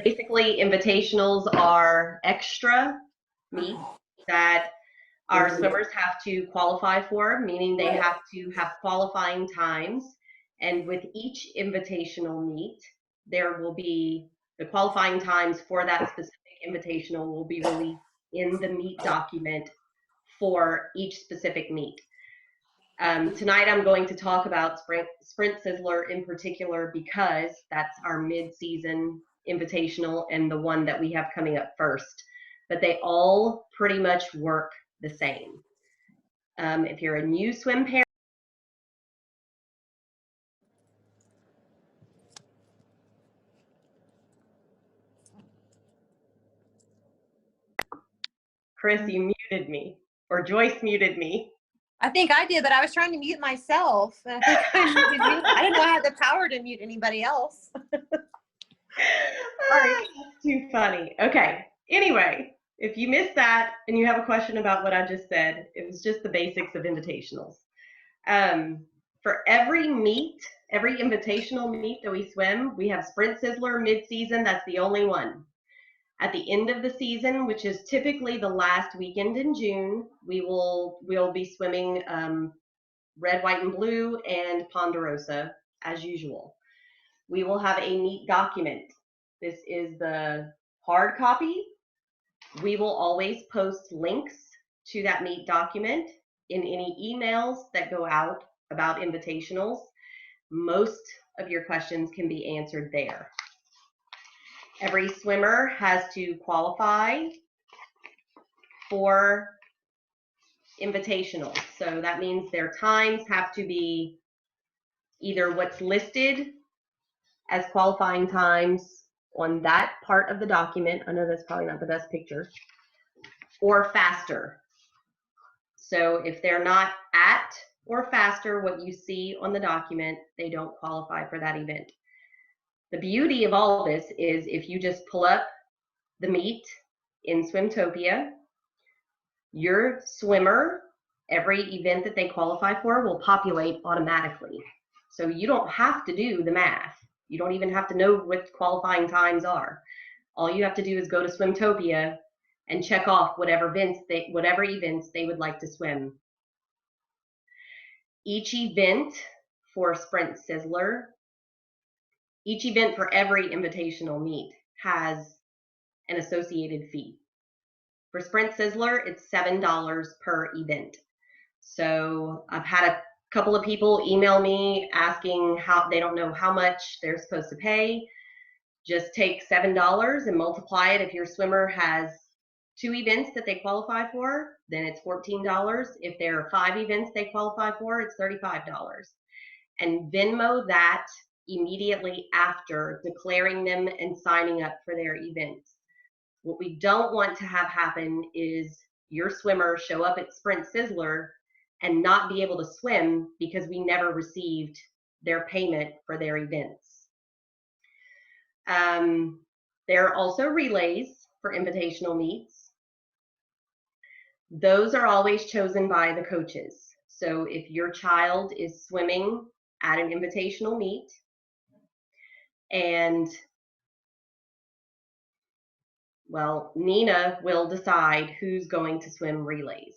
Basically, invitationals are extra meets that our swimmers have to qualify for, meaning they have to have qualifying times. And with each invitational meet, there will be the qualifying times for that specific invitational will be released in the meet document for each specific meet. Tonight I'm going to talk about Sprint Sizzler in particular because that's our mid-season invitational and the one that we have coming up first. But they all pretty much work the same. If you're a new swim parent, Chris, you muted me, or Joyce muted me. I think I did, but I was trying to mute myself. And I think I muted you. I didn't know I had the power to mute anybody else. Sorry. That's too funny. Okay. Anyway, if you missed that and you have a question about what I just said, it was just the basics of invitationals. For every meet, every invitational meet that we swim, we have Sprint Sizzler mid-season. That's the only one. At the end of the season, which is typically the last weekend in June, we'll be swimming red, white, and blue and Ponderosa as usual. We will have a meet document. This is the hard copy. We will always post links to that meet document in any emails that go out about invitationals. Most of your questions can be answered there. Every swimmer has to qualify for invitationals. So that means their times have to be either what's listed as qualifying times on that part of the document. I know that's probably not the best picture, or faster. So if they're not at or faster what you see on the document, they don't qualify for that event. The beauty of all this is if you just pull up the meet in Swimtopia, your swimmer, every event that they qualify for will populate automatically. So you don't have to do the math. You don't even have to know what qualifying times are. All you have to do is go to Swimtopia and check off whatever events they would like to swim. Each event for Sprint Sizzler, each event for every invitational meet has an associated fee. For Sprint Sizzler, it's $7 per event. So I've had a couple of people email me asking how they don't know how much they're supposed to pay. Just take $7 and multiply it. If your swimmer has 2 events that they qualify for, then it's $14. If there are 5 events they qualify for, it's $35. And Venmo that immediately after declaring them and signing up for their events. What we don't want to have happen is your swimmer show up at Sprint Sizzler and not be able to swim because we never received their payment for their events. There are also relays for invitational meets. Those are always chosen by the coaches. So if your child is swimming at an invitational meet and well, Nina will decide who's going to swim relays.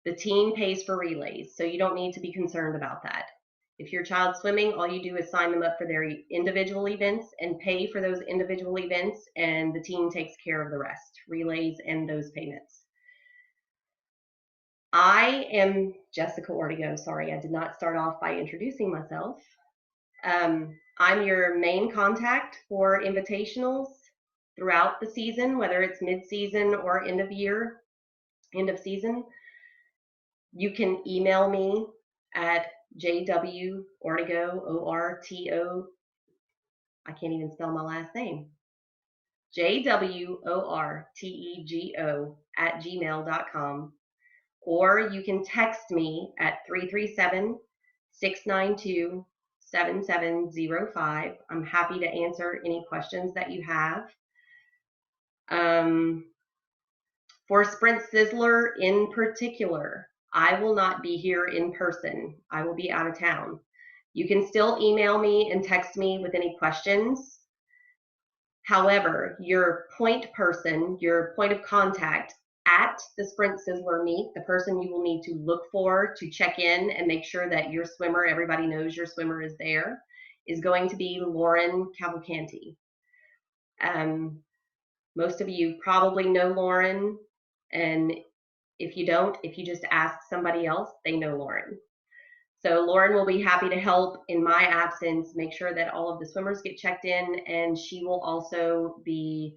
The team pays for relays, so you don't need to be concerned about that. If your child's swimming, all you do is sign them up for their individual events and pay for those individual events, and the team takes care of the rest, relays and those payments. I am Jessica Ortego. Sorry, I did not start off by introducing myself. I'm your main contact for invitationals throughout the season, whether it's mid-season or end of season. You can email me at jwortego, O-R-T-O, I can't even spell my last name, jwortego @gmail.com, or you can text me at 337-692-7705. I'm happy to answer any questions that you have. For Sprint Sizzler in particular, I will not be here in person. I will be out of town. You can still email me and text me with any questions. However, your point person, your point of contact at the Sprint Sizzler meet, the person you will need to look for to check in and make sure that your swimmer, everybody knows your swimmer is there, is going to be Lauren Cavalcanti. Most of you probably know Lauren, and if you don't, if you just ask somebody else, they know Lauren. So Lauren will be happy to help in my absence, make sure that all of the swimmers get checked in, and she will also be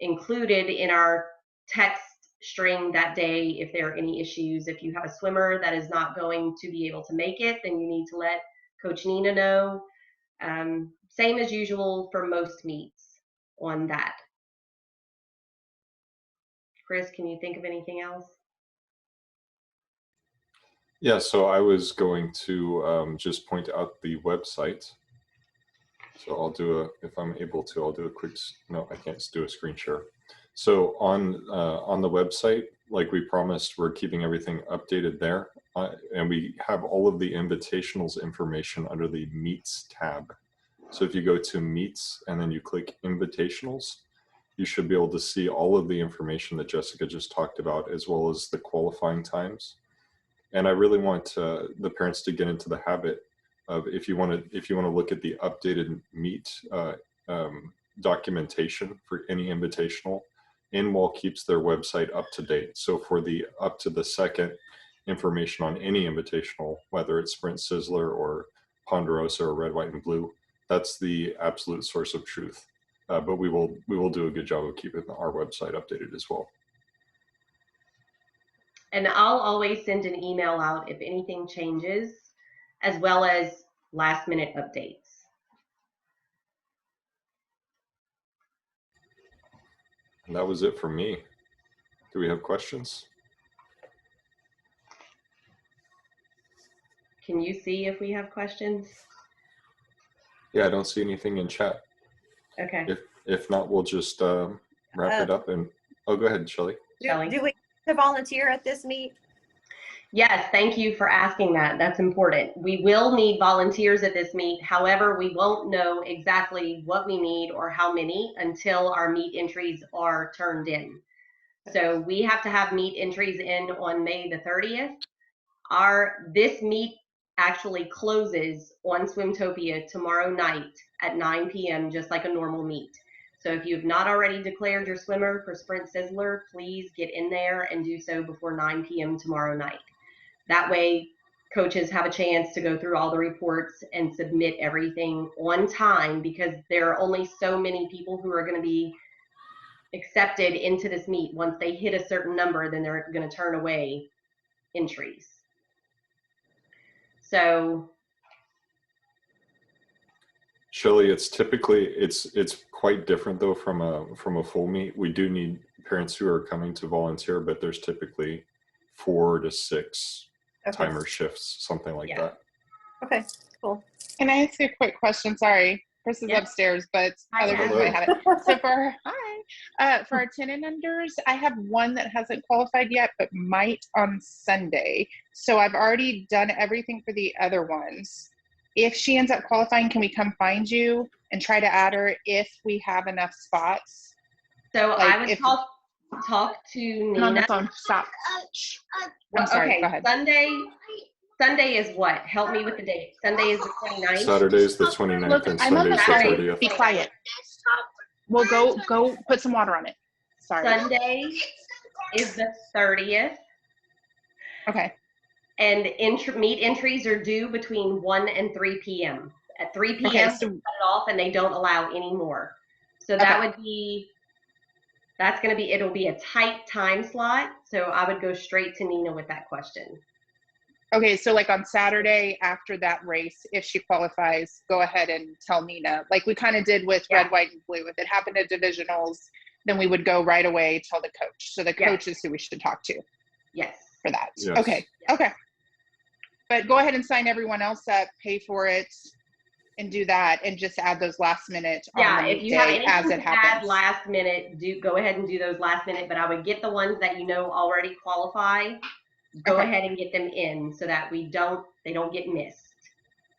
included in our text string that day if there are any issues. If you have a swimmer that is not going to be able to make it, then you need to let Coach Nina know. Same as usual for most meets on that. Chris, can you think of anything else? Yeah, so I was going to just point out the website. So I'll do if I'm able to, I'll do a quick, no, I can't do a screen share. So on the website, like we promised, we're keeping everything updated there. And we have all of the invitationals information under the Meets tab. So if you go to Meets and then you click Invitationals, you should be able to see all of the information that Jessica just talked about, as well as the qualifying times. And I really want the parents to get into the habit of, if you want to look at the updated meet documentation for any invitational, InWall keeps their website up to date. So for the up to the second information on any invitational, whether it's Sprint Sizzler or Ponderosa or Red, White, and Blue, that's the absolute source of truth. But we will do a good job of keeping our website updated as well. And I'll always send an email out if anything changes, as well as last minute updates. And that was it for me. Do we have questions? Can you see if we have questions? Yeah, I don't see anything in chat. Okay. If not, we'll just wrap it up. And oh, go ahead, Shelly. Do we to volunteer at this meet? Yes, thank you for asking that. That's important. We will need volunteers at this meet. However, we won't know exactly what we need or how many until our meet entries are turned in. So we have to have meet entries in on May the 30th. This meet actually closes on Swimtopia tomorrow night at 9 p.m. just like a normal meet. So if you've not already declared your swimmer for Sprint Sizzler, please get in there and do so before 9 p.m. tomorrow night. That way, coaches have a chance to go through all the reports and submit everything on time, because there are only so many people who are going to be accepted into this meet. Once they hit a certain number, then they're going to turn away entries. So, Shelly, it's typically it's quite different though from a full meet. We do need parents who are coming to volunteer, but there's typically 4 to 6 timer shifts, something like that. Okay, cool. Can I ask you a quick question? Sorry, Chris is upstairs, but other people might have it. So for our 10 and unders, I have one that hasn't qualified yet, but might on Sunday. So I've already done everything for the other ones. If she ends up qualifying, can we come find you and try to add her if we have enough spots? So like, I would talk to Nina. On the phone. Stop. I'm sorry. Okay. Go ahead. Sunday is what? Help me with the date. Sunday is the 29th. Saturday is the 29th. Look, and I'm on Sunday the is the phone. 30th. Be quiet. We'll go put some water on it. Sorry. Sunday is the 30th. Okay. And meet entries are due between 1 and 3 p.m. At 3 p.m. Okay, so, they cut it off and they don't allow any more. So that would be, it'll be a tight time slot. So I would go straight to Nina with that question. Okay, so like on Saturday after that race, if she qualifies, go ahead and tell Nina, like we kind of did with Red, White, and Blue. If it happened at divisionals, then we would go right away, tell the coach. So the coach is who we should talk to. Yes. For that. Yes. Okay. Yes. Okay. But go ahead and sign everyone else up, pay for it, and do that, and just add those last minute on the if you have anything as it to happens. add last minute, go ahead and do those last minute. But I would get the ones that you know already qualify. Go ahead and get them in so that they don't get missed.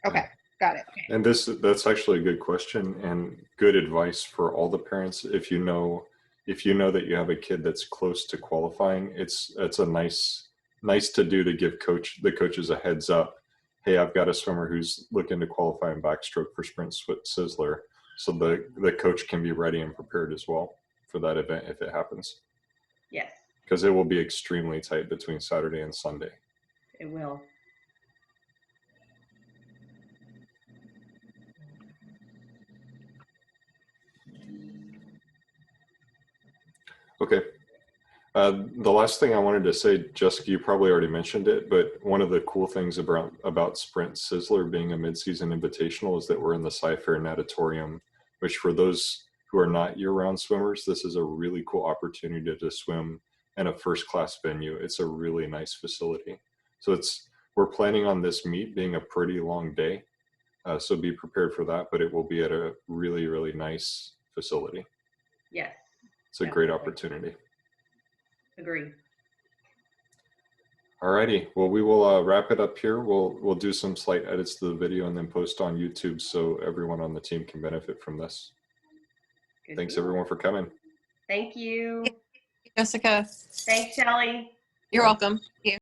Okay. Got it. And that's actually a good question and good advice for all the parents. If you know that you have a kid that's close to qualifying, it's a nice to do to give the coaches a heads up. Hey, I've got a swimmer who's looking to qualify in backstroke for Sprint Sizzler, so the coach can be ready and prepared as well for that event if it happens. Yes, because it will be extremely tight between Saturday and Sunday. it will. Okay. The last thing I wanted to say, Jessica, you probably already mentioned it, but one of the cool things about Sprint Sizzler being a mid-season invitational is that we're in the Sci-Fair Natatorium, which for those who are not year-round swimmers, this is a really cool opportunity to swim in a first-class venue. It's a really nice facility. So we're planning on this meet being a pretty long day, so be prepared for that, but it will be at a really, really nice facility. Yes. It's a great opportunity. Agree. Alrighty, well, we will wrap it up here. We'll do some slight edits to the video and then post on YouTube so everyone on the team can benefit from this. Good Thanks deal. everyone for coming. Thank you. Jessica. Thanks, Shelley. You're welcome. Thank you.